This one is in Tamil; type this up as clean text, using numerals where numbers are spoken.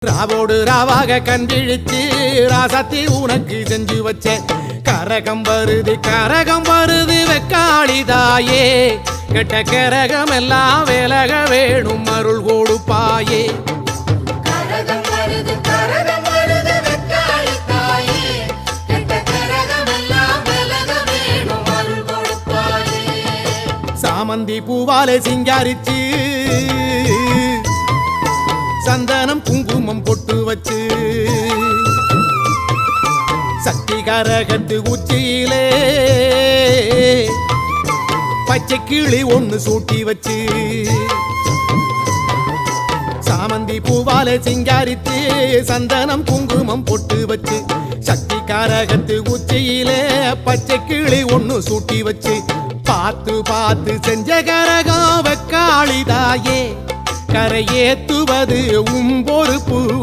ராவோடு ராவாக கண் விழிச்சு ராசத்தி உனக்கு செஞ்சு வச்ச கரகம் வருது வெக்காளிதாயே கெட்ட கரகம் எல்லாம் விலக வேணும் அருள் கொடுப்பாயே. சாமந்தி பூவாலே சிங்காரிச்சு சந்தனம் குங்குமம் பொட்டு வச்சு சக்தி கரகத்து உச்சியிலே பச்சை கிளி ஒண்ணு சூட்டி வச்சு சாமந்தி பூவாலே சிங்காரித்து சந்தனம் குங்குமம் பொட்டு வச்சு சக்தி கரகத்து உச்சியிலே பச்சை கிளி ஒண்ணு சூட்டி வச்சு பார்த்து பார்த்து செஞ்ச கரகம் வெக்காளிதாயே கரையேத்துவது உம்பொறுப்பு.